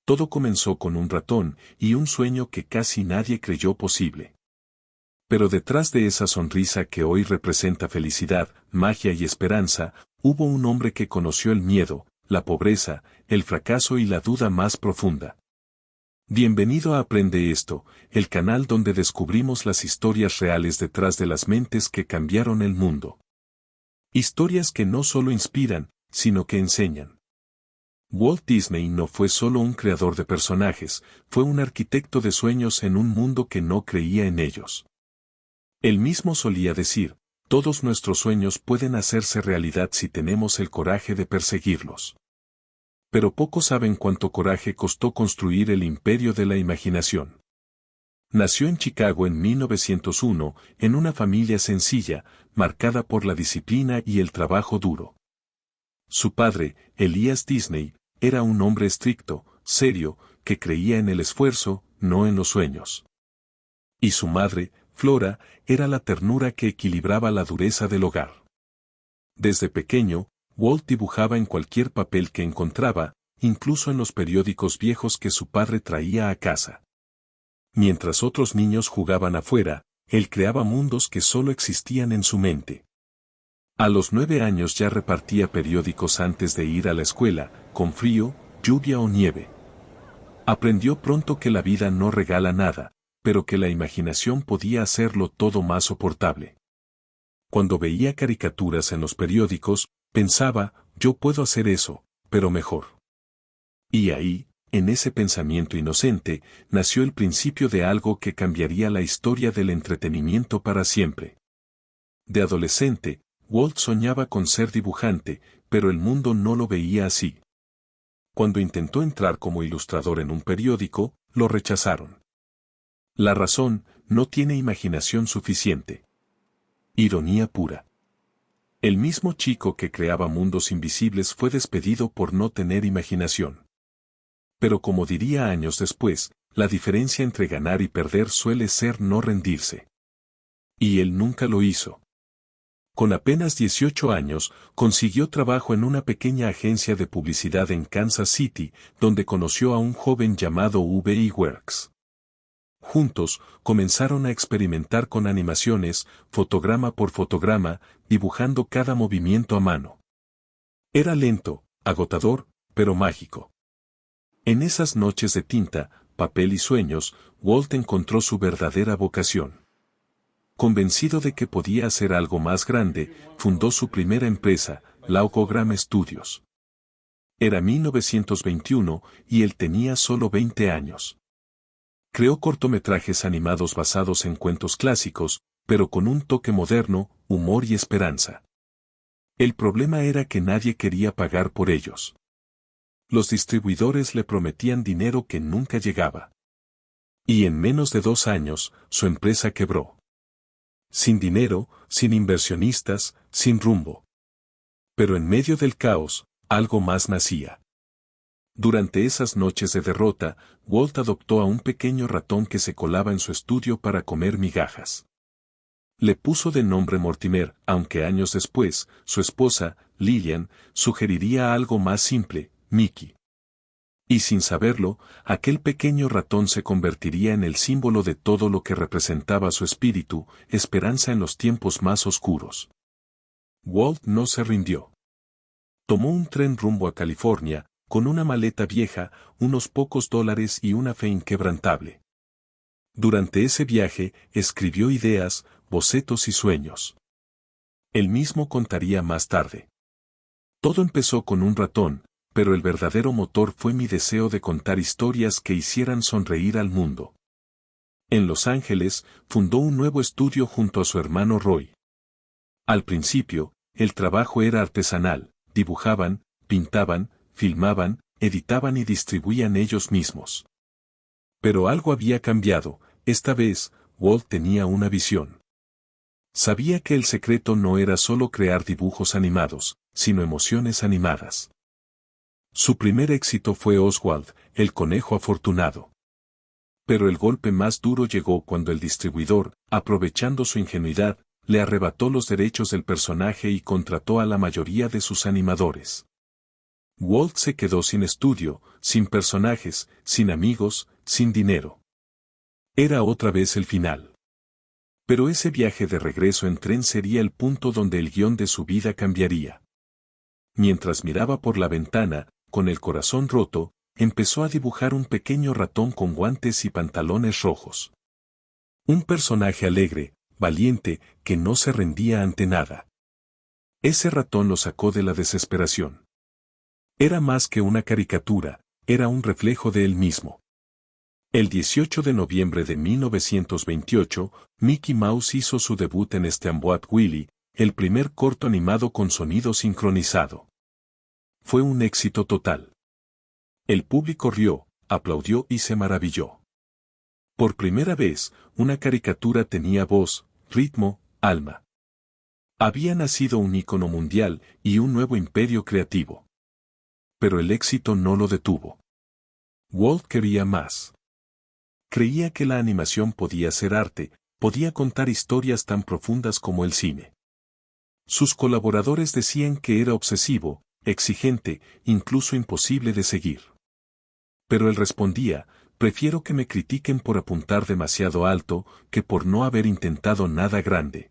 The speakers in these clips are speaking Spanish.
Todo comenzó con un ratón y un sueño que casi nadie creyó posible. Pero detrás de esa sonrisa que hoy representa felicidad, magia y esperanza, hubo un hombre que conoció el miedo, la pobreza, el fracaso y la duda más profunda. Bienvenido a Aprende Esto, el canal donde descubrimos las historias reales detrás de las mentes que cambiaron el mundo. Historias que no solo inspiran, sino que enseñan. Walt Disney no fue solo un creador de personajes, fue un arquitecto de sueños en un mundo que no creía en ellos. Él mismo solía decir, todos nuestros sueños pueden hacerse realidad si tenemos el coraje de perseguirlos. Pero pocos saben cuánto coraje costó construir el imperio de la imaginación. Nació en Chicago en 1901, en una familia sencilla, marcada por la disciplina y el trabajo duro. Su padre, Elias Disney, era un hombre estricto, serio, que creía en el esfuerzo, no en los sueños. Y su madre, Flora, era la ternura que equilibraba la dureza del hogar. Desde pequeño, Walt dibujaba en cualquier papel que encontraba, incluso en los periódicos viejos que su padre traía a casa. Mientras otros niños jugaban afuera, él creaba mundos que solo existían en su mente. A los 9 años ya repartía periódicos antes de ir a la escuela, con frío, lluvia o nieve. Aprendió pronto que la vida no regala nada, pero que la imaginación podía hacerlo todo más soportable. Cuando veía caricaturas en los periódicos, pensaba, yo puedo hacer eso, pero mejor. Y ahí, en ese pensamiento inocente, nació el principio de algo que cambiaría la historia del entretenimiento para siempre. De adolescente, Walt soñaba con ser dibujante, pero el mundo no lo veía así. Cuando intentó entrar como ilustrador en un periódico, lo rechazaron. La razón, no tiene imaginación suficiente. Ironía pura. El mismo chico que creaba mundos invisibles fue despedido por no tener imaginación. Pero como diría años después, la diferencia entre ganar y perder suele ser no rendirse. Y él nunca lo hizo. Con apenas 18 años, consiguió trabajo en una pequeña agencia de publicidad en Kansas City, donde conoció a un joven llamado V.E. Werks. Juntos, comenzaron a experimentar con animaciones, fotograma por fotograma, dibujando cada movimiento a mano. Era lento, agotador, pero mágico. En esas noches de tinta, papel y sueños, Walt encontró su verdadera vocación. Convencido de que podía hacer algo más grande, fundó su primera empresa, Laukogram Studios. Era 1921 y él tenía solo 20 años. Creó cortometrajes animados basados en cuentos clásicos, pero con un toque moderno, humor y esperanza. El problema era que nadie quería pagar por ellos. Los distribuidores le prometían dinero que nunca llegaba. Y en menos de 2 años, su empresa quebró. Sin dinero, sin inversionistas, sin rumbo. Pero en medio del caos, algo más nacía. Durante esas noches de derrota, Walt adoptó a un pequeño ratón que se colaba en su estudio para comer migajas. Le puso de nombre Mortimer, aunque años después, su esposa, Lillian, sugeriría algo más simple, Mickey. Y sin saberlo, aquel pequeño ratón se convertiría en el símbolo de todo lo que representaba su espíritu, esperanza en los tiempos más oscuros. Walt no se rindió. Tomó un tren rumbo a California, con una maleta vieja, unos pocos dólares y una fe inquebrantable. Durante ese viaje, escribió ideas, bocetos y sueños. Él mismo contaría más tarde. Todo empezó con un ratón, pero el verdadero motor fue mi deseo de contar historias que hicieran sonreír al mundo. En Los Ángeles, fundó un nuevo estudio junto a su hermano Roy. Al principio, el trabajo era artesanal, dibujaban, pintaban, filmaban, editaban y distribuían ellos mismos. Pero algo había cambiado, esta vez, Walt tenía una visión. Sabía que el secreto no era solo crear dibujos animados, sino emociones animadas. Su primer éxito fue Oswald, el conejo afortunado. Pero el golpe más duro llegó cuando el distribuidor, aprovechando su ingenuidad, le arrebató los derechos del personaje y contrató a la mayoría de sus animadores. Walt se quedó sin estudio, sin personajes, sin amigos, sin dinero. Era otra vez el final. Pero ese viaje de regreso en tren sería el punto donde el guión de su vida cambiaría. Mientras miraba por la ventana, con el corazón roto, empezó a dibujar un pequeño ratón con guantes y pantalones rojos. Un personaje alegre, valiente, que no se rendía ante nada. Ese ratón lo sacó de la desesperación. Era más que una caricatura, era un reflejo de él mismo. El 18 de noviembre de 1928, Mickey Mouse hizo su debut en Steamboat Willie, el primer corto animado con sonido sincronizado. Fue un éxito total. El público rió, aplaudió y se maravilló. Por primera vez, una caricatura tenía voz, ritmo, alma. Había nacido un ícono mundial y un nuevo imperio creativo. Pero el éxito no lo detuvo. Walt quería más. Creía que la animación podía ser arte, podía contar historias tan profundas como el cine. Sus colaboradores decían que era obsesivo, exigente, incluso imposible de seguir. Pero él respondía, prefiero que me critiquen por apuntar demasiado alto, que por no haber intentado nada grande.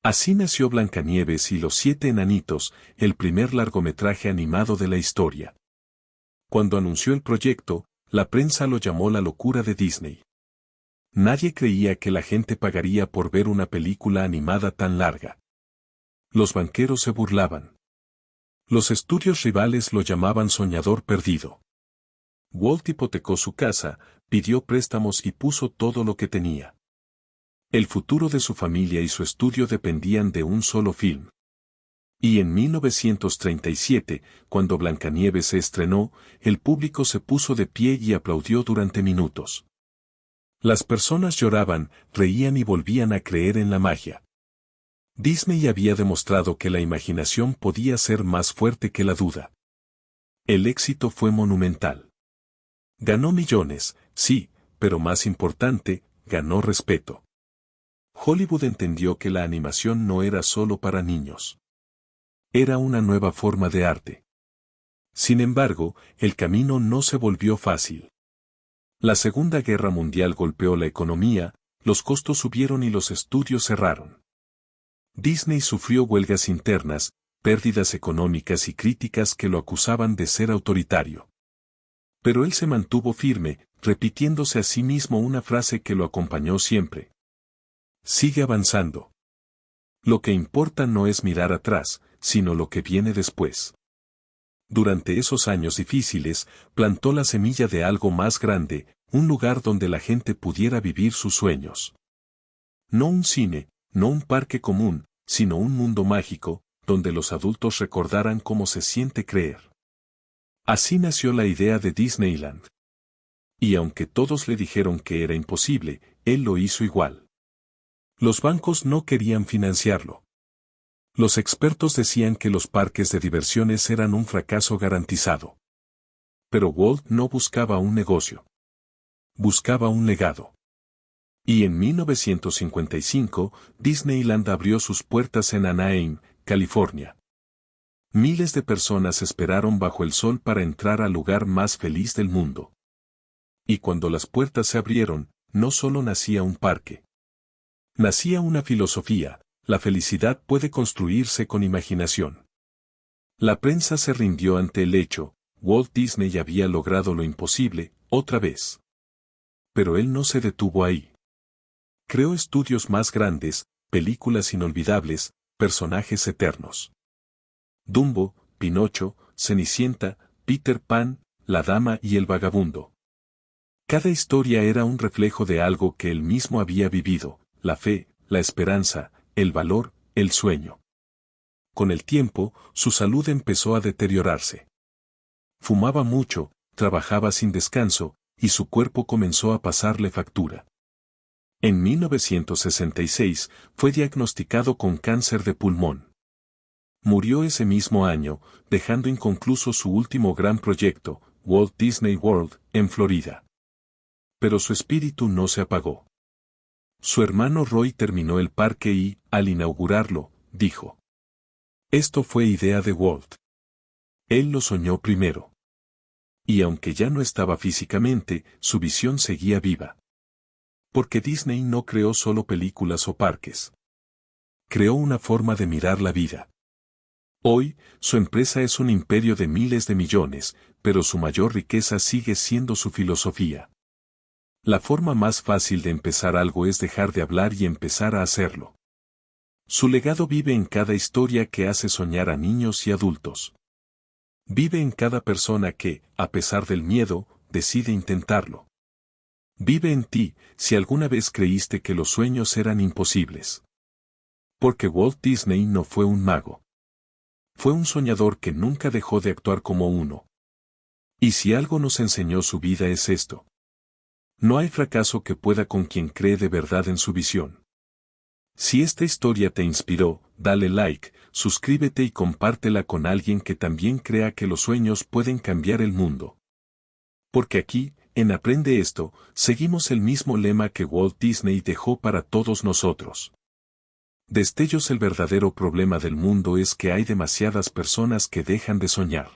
Así nació Blancanieves y los 7 enanitos, el primer largometraje animado de la historia. Cuando anunció el proyecto, la prensa lo llamó la locura de Disney. Nadie creía que la gente pagaría por ver una película animada tan larga. Los banqueros se burlaban. Los estudios rivales lo llamaban soñador perdido. Walt hipotecó su casa, pidió préstamos y puso todo lo que tenía. El futuro de su familia y su estudio dependían de un solo film. Y en 1937, cuando Blancanieves se estrenó, el público se puso de pie y aplaudió durante minutos. Las personas lloraban, reían y volvían a creer en la magia. Disney había demostrado que la imaginación podía ser más fuerte que la duda. El éxito fue monumental. Ganó millones, sí, pero más importante, ganó respeto. Hollywood entendió que la animación no era solo para niños. Era una nueva forma de arte. Sin embargo, el camino no se volvió fácil. La Segunda Guerra Mundial golpeó la economía, los costos subieron y los estudios cerraron. Disney sufrió huelgas internas, pérdidas económicas y críticas que lo acusaban de ser autoritario. Pero él se mantuvo firme, repitiéndose a sí mismo una frase que lo acompañó siempre. Sigue avanzando. Lo que importa no es mirar atrás, sino lo que viene después. Durante esos años difíciles, plantó la semilla de algo más grande, un lugar donde la gente pudiera vivir sus sueños. No un cine, no un parque común, sino un mundo mágico, donde los adultos recordaran cómo se siente creer. Así nació la idea de Disneyland. Y aunque todos le dijeron que era imposible, él lo hizo igual. Los bancos no querían financiarlo. Los expertos decían que los parques de diversiones eran un fracaso garantizado. Pero Walt no buscaba un negocio. Buscaba un legado. Y en 1955, Disneyland abrió sus puertas en Anaheim, California. Miles de personas esperaron bajo el sol para entrar al lugar más feliz del mundo. Y cuando las puertas se abrieron, no solo nacía un parque. Nacía una filosofía: la felicidad puede construirse con imaginación. La prensa se rindió ante el hecho: Walt Disney había logrado lo imposible, otra vez. Pero él no se detuvo ahí. Creó estudios más grandes, películas inolvidables, personajes eternos. Dumbo, Pinocho, Cenicienta, Peter Pan, La Dama y el Vagabundo. Cada historia era un reflejo de algo que él mismo había vivido: la fe, la esperanza, el valor, el sueño. Con el tiempo, su salud empezó a deteriorarse. Fumaba mucho, trabajaba sin descanso, y su cuerpo comenzó a pasarle factura. En 1966, fue diagnosticado con cáncer de pulmón. Murió ese mismo año, dejando inconcluso su último gran proyecto, Walt Disney World, en Florida. Pero su espíritu no se apagó. Su hermano Roy terminó el parque y, al inaugurarlo, dijo: esto fue idea de Walt. Él lo soñó primero. Y aunque ya no estaba físicamente, su visión seguía viva. Porque Disney no creó solo películas o parques. Creó una forma de mirar la vida. Hoy, su empresa es un imperio de miles de millones, pero su mayor riqueza sigue siendo su filosofía. La forma más fácil de empezar algo es dejar de hablar y empezar a hacerlo. Su legado vive en cada historia que hace soñar a niños y adultos. Vive en cada persona que, a pesar del miedo, decide intentarlo. Vive en ti, si alguna vez creíste que los sueños eran imposibles. Porque Walt Disney no fue un mago. Fue un soñador que nunca dejó de actuar como uno. Y si algo nos enseñó su vida es esto. No hay fracaso que pueda con quien cree de verdad en su visión. Si esta historia te inspiró, dale like, suscríbete y compártela con alguien que también crea que los sueños pueden cambiar el mundo. Porque aquí, en Aprende Esto, seguimos el mismo lema que Walt Disney dejó para todos nosotros. Destellos. El verdadero problema del mundo es que hay demasiadas personas que dejan de soñar.